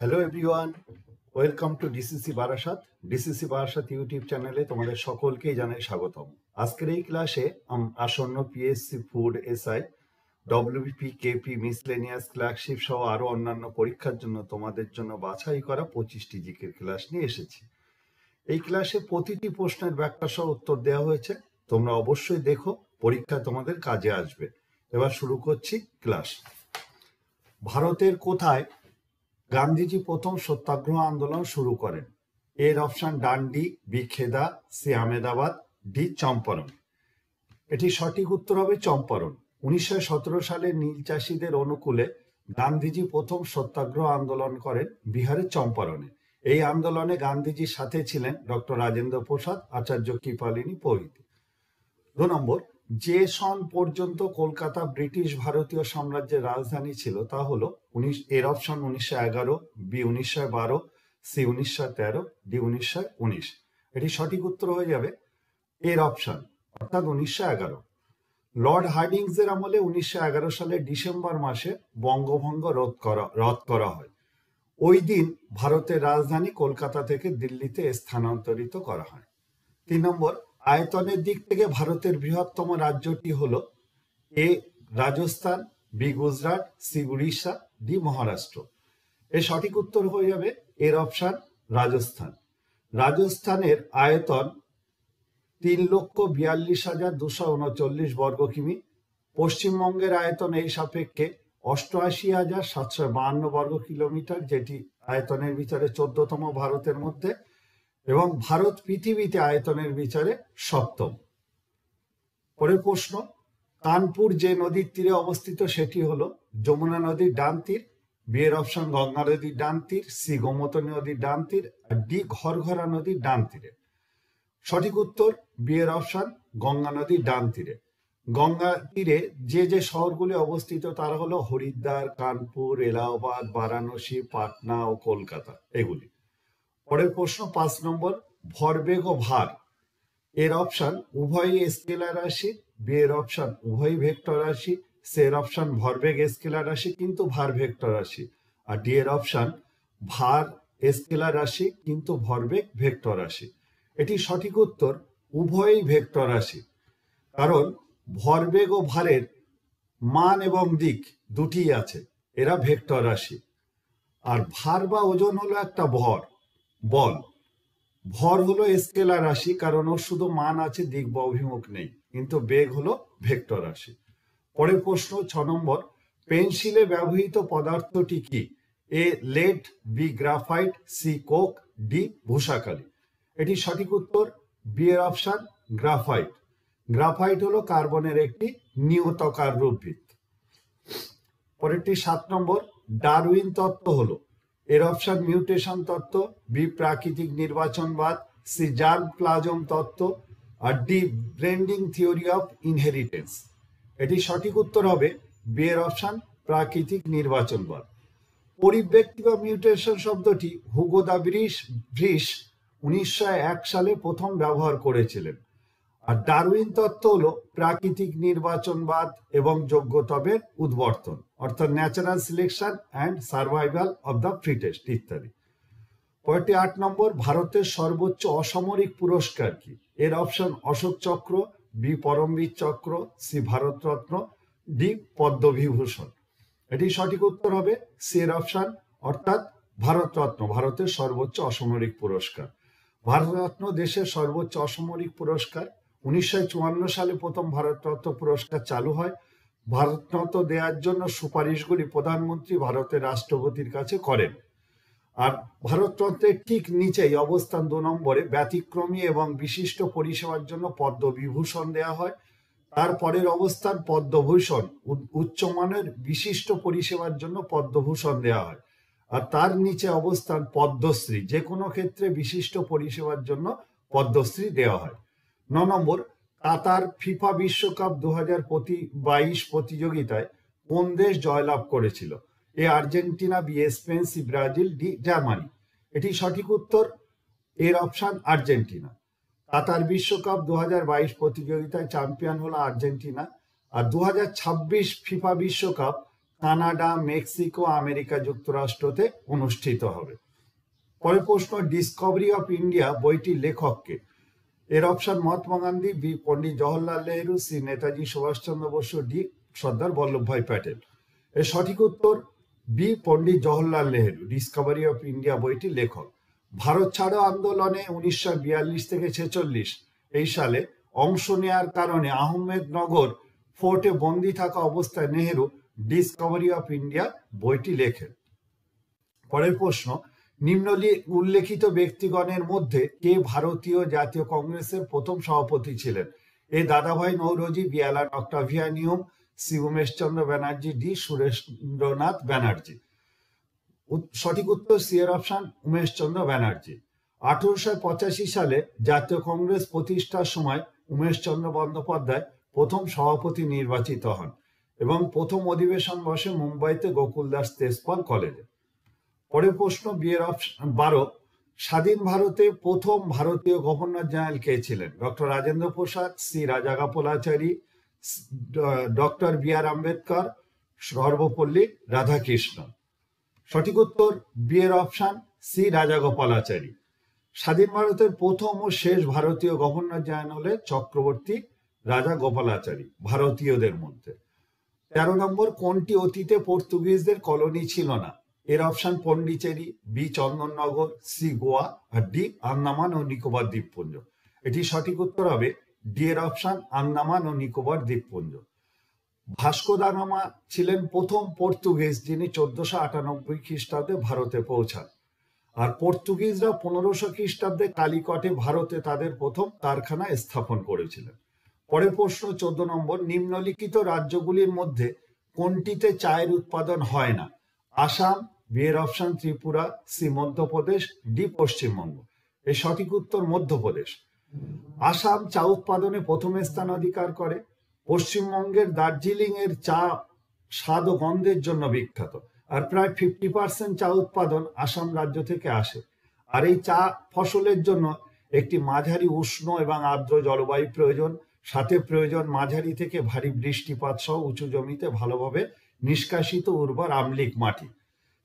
Hello everyone, welcome to DCC Barasat. DCC Barasat YouTube চ্যানেলে তোমাদের সকলকেই জানাই স্বাগতম। আজকের এই ক্লাসে আসন্ন PSC food, SI, WBP, KP, miscellaneous, clerkship সহ আরো অন্যান্য পরীক্ষার জন্য তোমাদের জন্য বাছাই করা 25টি জিকের ক্লাস নিয়ে এসেছি। এই ক্লাসে প্রতিটি প্রশ্নের ব্যাখ্যা সহ উত্তর দেওয়া হয়েছে। তোমরা অবশ্যই দেখো, পরীক্ষা তোমাদের কাজে আসবে। এবার শুরু করছি ক্লাস। ভারতের কোথায় গান্ধীজি প্রথম সত্যাগ্রহ আন্দোলন শুরু করেন? এর অপশন ডান্ডি, বি খেদা, সি আহমেদাবাদ, ডি চম্পারণ। এটি সঠিক উত্তর হবে চম্পারণ। 1917 সালে নীল চাষীদের অনুকূলে গান্ধীজি প্রথম সত্যাগ্রহ আন্দোলন করেন বিহারের চম্পারণে। এই আন্দোলনে গান্ধীজির সাথে ছিলেন ডক্টর রাজেন্দ্র প্রসাদ, আচার্য কৃপালিনী প্রভৃতি। 2 নম্বর, যে সন পর্যন্ত কলকাতা ব্রিটিশ ভারতীয় সাম্রাজ্যের রাজধানী ছিল তা হলো এর অপশন 1911, বি 1912, সি 1913, ডি 1919। এটি সঠিক উত্তর হয়ে যাবে এর অপশন, অর্থাৎ 1911। লর্ড হার্ডিংস এর আমলে 1911 সালে ডিসেম্বর মাসে বঙ্গভঙ্গ রদ করা হয়। ওই দিন ভারতের রাজধানী কলকাতা থেকে দিল্লিতে স্থানান্তরিত করা হয়। 3 নম্বর, আয়তনের দিক থেকে ভারতের বৃহত্তম রাজ্যটি হলো A Rajasthan, B Gujarat, C Orissa, D Maharashtra. এর সঠিক উত্তর হয়ে যাবে এর অপশন রাজস্থান। রাজস্থানের আয়তন 3,42,239 বর্গ কিমি। পশ্চিমবঙ্গের আয়তন এই সাপেক্ষে 88,752 বর্গ কিলোমিটার, যেটি আয়তনের বিচারে 14তম ভারতের মধ্যে, এবং ভারত পৃথিবীতে আয়তনের বিচারে 7ম। পরের প্রশ্ন, কানপুর যে নদীর তীরে অবস্থিত সেটি হলো যমুনা নদীর ডান তীর, বি এর অপশন গঙ্গা নদীর ডান তীর, সি গোমতী নদীর ডান তীর, আর ডি ঘরঘরা নদীর ডান তীরে। সঠিক উত্তর বি এর অপশন গঙ্গা নদীর ডান তীরে। গঙ্গা তীরে যে যে শহরগুলি অবস্থিত তারা হলো হরিদ্বার, কানপুর, এলাহাবাদ, বারাণসী, পাটনা ও কলকাতা, এগুলি। পরের প্রশ্ন 5 নম্বর, ভরবেগ ও ভার এর অপশন উভয়ই স্কেলার রাশি, বি এর অপশন উভয়ই ভেক্টর রাশি, সি এর অপশন ভরবেগ স্কেলার রাশি কিন্তু ভার ভেক্টর রাশি, আর ডি এর অপশন ভার স্কেলার রাশি কিন্তু ভরবেগ ভেক্টর রাশি। এটি সঠিক উত্তর উভয়ই ভেক্টর রাশি, কারণ ভরবেগ ও ভারের মান এবং দিক দুটিই আছে, এরা ভেক্টর রাশি। আর ভার বা ওজন হলো একটা বল। ভর হলো স্কেলার রাশি, কারণ ওর শুধু মান আছে, দিক বা অভিমুখ নেই, কিন্তু বেগ হলো ভেক্টর রাশি। পরের প্রশ্ন 6 নম্বর, পেন্সিলে ব্যবহৃত পদার্থটি কি? A lead, B graphite, C coke, D ভূষাকালি। এটি সঠিক উত্তর বি এর অপশন গ্রাফাইট। গ্রাফাইট হলো কার্বনের একটি নিয়তকার রূপভিত। পরেরটি 7 নম্বর, ডারউইন তত্ত্ব হলো এর অপশন মিউটেশন তত্ত্ব, বি প্রাকৃতিক নির্বাচনবাদ, সি জার্ম প্লাজম তত্ত্ব, আর ডি ব্রেন্ডিং থিওরি অফ ইনহেরিটেন্স। এটি সঠিক উত্তর হবে বি এর অপশন প্রাকৃতিক নির্বাচনবাদ। পরিব্যক্তি বা মিউটেশন শব্দটি হুগো দা ব্রিশ 1901 সালে প্রথম ব্যবহার করেছিলেন। আর ডারউইন তত্ত্ব হলো প্রাকৃতিক নির্বাচনবাদ এবং যোগ্যতমের উদ্বর্তন, অর্থাৎ natural selection and survival of the fittest ইত্যাদি। পরেরটি 8 নম্বর, ভারতের সর্বোচ্চ অসামরিক পুরস্কার কি? এর অপশন অশোক চক্র, বি পরমবীর চক্র, সি ভারতরত্ন, ডি পদ্মবিভূষণ। এটি সঠিক উত্তর হবে সি এর অপশন, অর্থাৎ ভারতরত্ন, ভারতের সর্বোচ্চ অসামরিক পুরস্কার। ভারতরত্ন দেশের সর্বোচ্চ অসামরিক পুরস্কার। 1954 সালে প্রথম ভারতরত্ন পুরস্কার চালু হয়। ভারতরত্ন দেওয়ার জন্য সুপারিশগুলি প্রধানমন্ত্রী ভারতের রাষ্ট্রপতির কাছে করেন। আর ভারতরত্নের ঠিক নিচেই অবস্থান 2 নম্বরে ব্যতিক্রমী এবং বিশিষ্ট পরিষেবার জন্য পদ্মবিভূষণ দেওয়া হয়। তারপরের অবস্থান পদ্মভূষণ, উচ্চমানের বিশিষ্ট পরিষেবার জন্য পদ্মভূষণ দেওয়া হয়। আর তার নিচে অবস্থান পদ্মশ্রী, যে কোনো ক্ষেত্রে বিশিষ্ট পরিষেবার জন্য পদ্মশ্রী দেওয়া হয়। 9 নম্বর, কাতার ফিফা বিশ্বকাপ 2022 প্রতিযোগিতায় কোন দেশ জয়লাভ করেছিল? A Argentina, B Spain, C Brazil, D Germany. এটি সঠিক উত্তর এর অপশন আর্জেন্টিনা। কাতার বিশ্বকাপ 2022 প্রতিযোগিতায় চ্যাম্পিয়ন হলো আর্জেন্টিনা। আর 2026 ফিফা বিশ্বকাপ কানাডা, মেক্সিকো, আমেরিকা যুক্তরাষ্ট্রতে অনুষ্ঠিত হবে। পরের প্রশ্ন, ডিসকভারি অফ ইন্ডিয়া বইটির লেখককে? এর option Mahatma Gandhi, B Pandit Jawaharlal Nehru, C Netaji Subhas Chandra Bose, D Sardar Vallabhbhai Patel. এর সঠিক উত্তর B Pandit Jawaharlal Nehru discovery of India বইটির লেখক। ভারত ছাড়ো আন্দোলনে 1942 থেকে 46 এই সালে অংশ নেয়ার কারণে আহমেদনগর ফোর্টে বন্দী থাকা অবস্থায় নেহেরু ডিসকভারি অফ ইন্ডিয়া বইটি লেখেন। পরের প্রশ্ন, উল্লেখিত ব্যক্তিগণের মধ্যে কে ভারতীয় জাতীয় কংগ্রেসের প্রথম সভাপতি ছিলেন? A Dadabhai Naoroji, B Allan Octavian, C Umeshchandra Banerjee, D Surendranath Banerjee. সঠিক উত্তর সি এর অপশন উমেশচন্দ্র ব্যানার্জি। 1885 সালে জাতীয় কংগ্রেস প্রতিষ্ঠার সময় উমেশচন্দ্র বন্দ্যোপাধ্যায় প্রথম সভাপতি নির্বাচিত হন এবং প্রথম অধিবেশন বসে মুম্বাইতে গোকুলদাস তেজপাল কলেজে। পরের প্রশ্ন, বি এর অপশন 12, স্বাধীন ভারতে প্রথম ভারতীয় গভর্নর জেনারেল কে ছিলেন? Doctor Rajendra Prasad, C Rajagopalachari, doctor B আর আম্বেদকর, সর্বপল্লী রাধাকৃষ্ণন। সঠিক উত্তর বি এর অপশন সি রাজাগোপালাচারী। স্বাধীন ভারতের প্রথম ও শেষ ভারতীয় গভর্নর জেনারেল হলেন চক্রবর্তী রাজাগোপালাচারী ভারতীয়দের মধ্যে। 13 নম্বর, কোনটি অতীতে পর্তুগিজদের কলোনি ছিল না? এর option Pondicherry, B Chandannagar, C Goa, আর ডি আন্দামান ও নিকোবর দ্বীপপুঞ্জ। এটি সঠিক উত্তর হবে ডি এর অপশন আন্দামান ও নিকোবর দ্বীপপুঞ্জ। ভাস্কো দা গামা ছিলেন প্রথম পর্তুগিজ যিনি 1498 খ্রিস্টাব্দে ভারতে পৌঁছান, আর পর্তুগিজরা 1500 খ্রিস্টাব্দে কালিকটে ভারতে তাদের প্রথম কারখানা স্থাপন করেছিলেন। পরের প্রশ্ন 14 নম্বর, নিম্নলিখিত রাজ্যগুলির মধ্যে কোনটিতে চায়ের উৎপাদন হয় না? আসাম, বি এর option Tripura, C Madhya Pradesh, D Paschimbanga. এর সঠিক উত্তর মধ্যপ্রদেশ। আসাম চা উৎপাদনে প্রথম স্থান অধিকার করে। পশ্চিমবঙ্গের দার্জিলিং এর চা স্বাদ ও গন্ধের জন্য বিখ্যাত, আর প্রায় 50% চা উৎপাদন আসাম রাজ্য থেকে আসে। আর এই চা ফসলের জন্য একটি মাঝারি উষ্ণ এবং আর্দ্র জলবায়ু প্রয়োজন, সাথে প্রয়োজন মাঝারি থেকে ভারী বৃষ্টিপাত সহ উঁচু জমিতে ভালোভাবে নিষ্কাশিত উর্বর আম্লিক মাটি।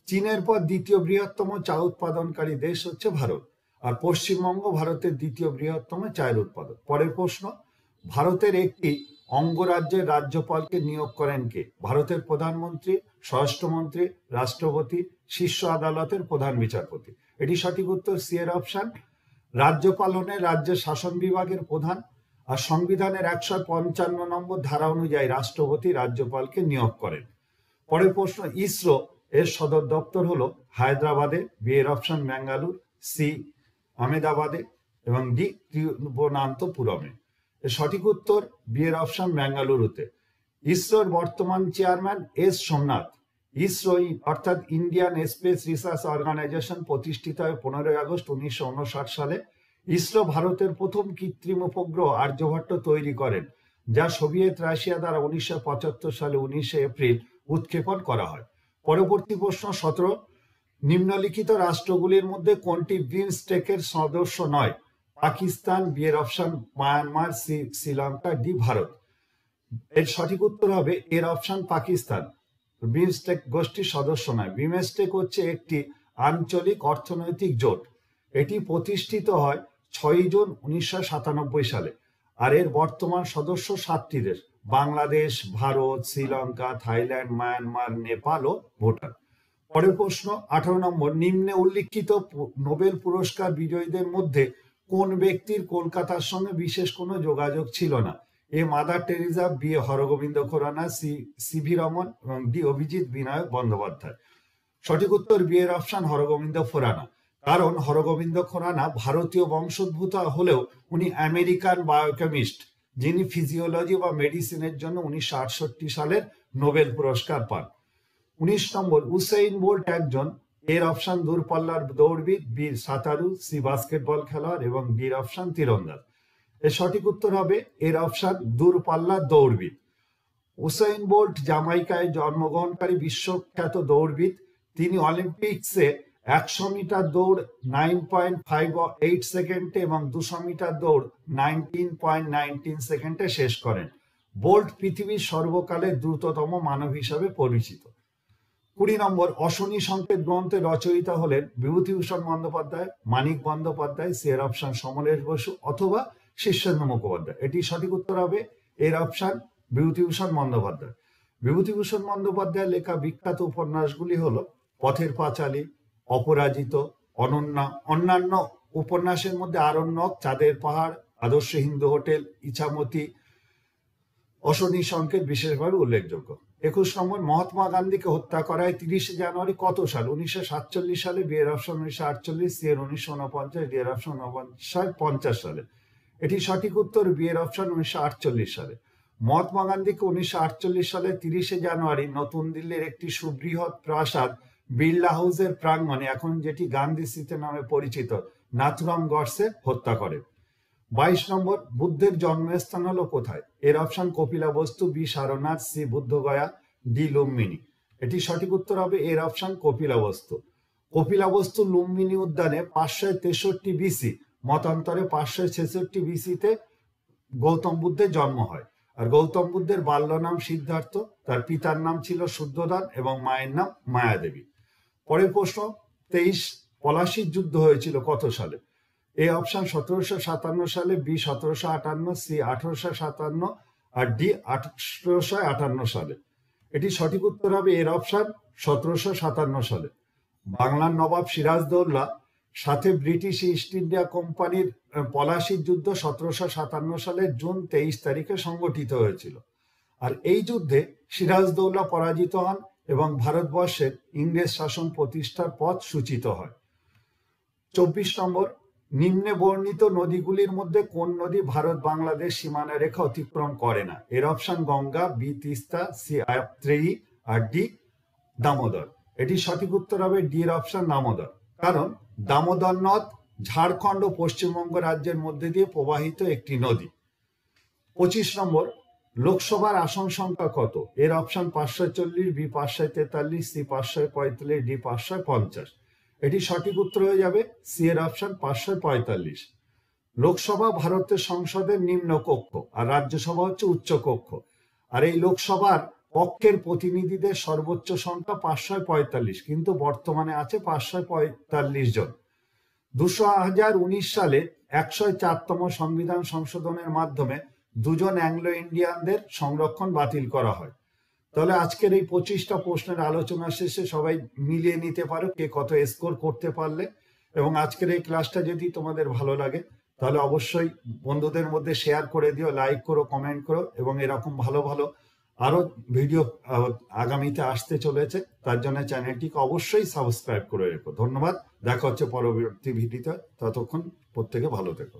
চীনের পর দ্বিতীয় বৃহত্তম চা উৎপাদনকারী দেশ হচ্ছে ভারত, আর পশ্চিমবঙ্গ ভারতের দ্বিতীয় বৃহত্তম চায়ের উৎপাদক। পরের প্রশ্ন, ভারতের একটি অঙ্গরাজ্যের রাজ্যপালকে নিয়োগ করেন কে? ভারতের প্রধানমন্ত্রী, স্বরাষ্ট্রমন্ত্রী, রাষ্ট্রপতি, শীর্ষ আদালতের প্রধান বিচারপতি। এটি সঠিক উত্তর সি এর অপশন। রাজ্যপাল হলেন রাজ্যের শাসন বিভাগের প্রধান, আর সংবিধানের 155 নম্বর ধারা অনুযায়ী রাষ্ট্রপতি রাজ্যপালকে নিয়োগ করেন। পরের প্রশ্ন, ইসরো এর সদর দপ্তর হলো হায়দ্রাবাদে, বি এর অপশন বেঙ্গালুর, সি আহমেদাবাদে এবং ডি তিরুবনন্তপুরমে। এর সঠিক উত্তর বি এর অপশন বেঙ্গালুরুতে। ইসরোর বর্তমান চেয়ারম্যান এস সোমনাথ। ইসরো অর্থাৎ ইন্ডিয়ান স্পেস রিসার্চ অর্গানাইজেশন প্রতিষ্ঠিত হয় 15 আগস্ট 1959 সালে। ইসরো ভারতের প্রথম কৃত্রিম উপগ্রহ আর্যভট্ট তৈরি করেন, যা সোভিয়েত রাশিয়া দ্বারা 1975 সালে 19 এপ্রিল উৎক্ষেপণ করা হয়। পরবর্তী প্রশ্ন 17, নিম্নলিখিত রাষ্ট্রগুলির মধ্যে কোনটি বিমস্টেকের সদস্য নয়? পাকিস্তান, বি এর option Myanmar, C Sri Lanka, D Bharat. এর সঠিক উত্তর হবে এর অপশন পাকিস্তান। বিমস্টেক গোষ্ঠীর সদস্য নয়। বিমস্টেক হচ্ছে একটি আঞ্চলিক অর্থনৈতিক জোট। এটি প্রতিষ্ঠিত হয় 6 জুন 1997 সালে, আর এর বর্তমান সদস্য 7টি দেশ: বাংলাদেশ, ভারত, শ্রীলঙ্কা, থাইল্যান্ড, মায়ানমার, নেপাল ও ভুটান। পরের প্রশ্ন 18 নম্বর, নিম্নে উল্লিখিত নোবেল পুরস্কার বিজয়ীদের মধ্যে কোন ব্যক্তির কলকাতার সঙ্গে বিশেষ কোনো যোগাযোগ ছিল না? A Mother Teresa, B Hargobind Khorana, C CV Raman এবং ডি অভিজিৎ বিনায়ক বন্দ্যোপাধ্যায়। সঠিক উত্তর বি এর অপশন হরগোবিন্দ খোরানা। কারণ হরগোবিন্দ খোরানা ভারতীয় বংশোদ্ভূত হলেও উনি আমেরিকান বায়োকেমিস্ট, যিনি ফিজিওলজি বা মেডিসিনের জন্য 1968 সালের নোবেল পুরস্কার পান। 19 নম্বর, উসেইন বোল্ট একজন। এর অপশন দূরপাল্লার দৌড়বিদ, বি সাঁতারু, সি বাস্কেটবল খেলোয়াড় এবং ডির অপশন তীরন্দাজ। এর সঠিক উত্তর হবে এর অপশন দূরপাল্লার দৌড়বিদ। উসেইন বোল্ট জামাইকায় জন্মগ্রহণকারী বিশ্বখ্যাত দৌড়বিদ। তিনি অলিম্পিক্সে 100 মিটার দৌড় 9.58 সেকেন্ডে এবং 200 মিটার দৌড় 19.19 সেকেন্ডে শেষ করেন। বোল্ট পৃথিবীর সর্বকালের দ্রুততম মানব হিসাবে পরিচিত। 20 নম্বর, অশনি সংকেত গ্রন্থের রচয়িতা হলেন বিভূতিভূষণ বন্দ্যোপাধ্যায়, মানিক বন্দ্যোপাধ্যায়, এর অপশন সমরেশ বসু অথবা শীর্ষেন্দু মুখোপাধ্যায়। এটি সঠিক উত্তর হবে এর অপশন বিভূতিভূষণ বন্দ্যোপাধ্যায়। বিভূতিভূষণ বন্দ্যোপাধ্যায়ের লেখা বিখ্যাত উপন্যাসগুলি হলো পথের পাঁচালী, অপরাজিত, অনন্যা। অন্যান্য উপন্যাসের মধ্যে আরণ্যক, চাঁদের পাহাড়, আদর্শ হিন্দু হোটেল, ইছামতি, অশনি সংকেত বিশেষভাবে উল্লেখযোগ্য। 21 নম্বর, মহাত্মা গান্ধীকে হত্যা করা হয় 30 জানুয়ারি কত সাল? 1947 সালে, বি এর অপশন 1948, সি এর 1949, ডি এর অপশন 50 সালে। এটি সঠিক উত্তর বি এর অপশন 1948 সালে। মহাত্মা গান্ধীকে 1948 সালে 30 জানুয়ারি নতুন দিল্লির একটি সুবৃহৎ প্রাসাদ বিড়লা হাউসের প্রাঙ্গণে, এখন যেটি গান্ধী স্মৃতি নামে পরিচিত, নাথুরাম গডসে হত্যা করে। 22 নম্বর, বুদ্ধের জন্মস্থান হলো কোথায়? এর option Kapilavastu, B Sarnath, C Bodh Gaya, D Lumbini. এটি সঠিক উত্তর হবে এর অপশন কপিলাবস্তু। কপিলাবস্তু লুম্বিনী উদ্যানে 563 বিসি, মতান্তরে 566 বিসিতে গৌতম বুদ্ধের জন্ম হয়। আর গৌতম বুদ্ধের বাল্য নাম সিদ্ধার্থ, তার পিতার নাম ছিল শুদ্ধোধন এবং মায়ের নাম মায়াদেবী। পরের প্রশ্ন, 23 পলাশির যুদ্ধ হয়েছিল কত সালে? এ অপশন 1757 সালে, বি 1758, সি 1857 আর ডি 1858 সালে। এটি সঠিক উত্তর হবে এর অপশন 1757 সালে। বাংলার নবাব সিরাজদৌল্লা সাথে ব্রিটিশ ইস্ট ইন্ডিয়া কোম্পানির পলাশির যুদ্ধ 1757 সালের জুন 23 তারিখে সংগঠিত হয়েছিল। আর এই যুদ্ধে সিরাজদৌল্লা পরাজিত হন এবং ভারতবর্ষের ইংরেজ শাসন প্রতিষ্ঠার পথ সূচিত হয়। 24 নম্বর, নিম্নে বর্ণিত নদীগুলির মধ্যে কোন নদী ভারত বাংলাদেশ সীমানা রেখা অতিক্রম করে না? এর option Ganga, B Teesta, C Atreyee আর ডি দামোদর। এটি সঠিক উত্তর হবে ডি এর অপশন দামোদর। কারণ দামোদর নদ ঝাড়খণ্ড ও পশ্চিমবঙ্গ রাজ্যের মধ্যে দিয়ে প্রবাহিত একটি নদী। 25 নম্বর, লোকসভার আসন সংখ্যা কত? এর অপশন 540, বি 543, সি 545, ডি 550। এটি সঠিক উত্তর হয়ে যাবে সি এর অপশন 545। লোকসভা ভারতের সংসদের নিম্ন কক্ষ আর রাজ্যসভা হচ্ছে উচ্চ কক্ষ। আর এই লোকসভার পক্ষের প্রতিনিধিদের সর্বোচ্চ সংখ্যা 545, কিন্তু বর্তমানে আছে 545 জন। 2019 সালে 104তম সংবিধান সংশোধনের মাধ্যমে 2 জন অ্যাংলো ইন্ডিয়ানদের সংরক্ষণ বাতিল করা হয়। তাহলে আজকের এই 25টা প্রশ্নের আলোচনা শেষে সবাই মিলিয়ে নিতে পারো কে কত স্কোর করতে পারলে। এবং আজকের এই ক্লাসটা যদি তোমাদের ভালো লাগে তাহলে অবশ্যই বন্ধুদের মধ্যে শেয়ার করে দিও, লাইক করো, কমেন্ট করো। এবং এরকম ভালো ভালো আরো ভিডিও আগামীতে আসতে চলেছে, তার জন্য চ্যানেলটিকে অবশ্যই সাবস্ক্রাইব করে রেখো। ধন্যবাদ, দেখা হচ্ছে পরবর্তী ভিডিওতে। ততক্ষণ প্রত্যেকে ভালো থেকো।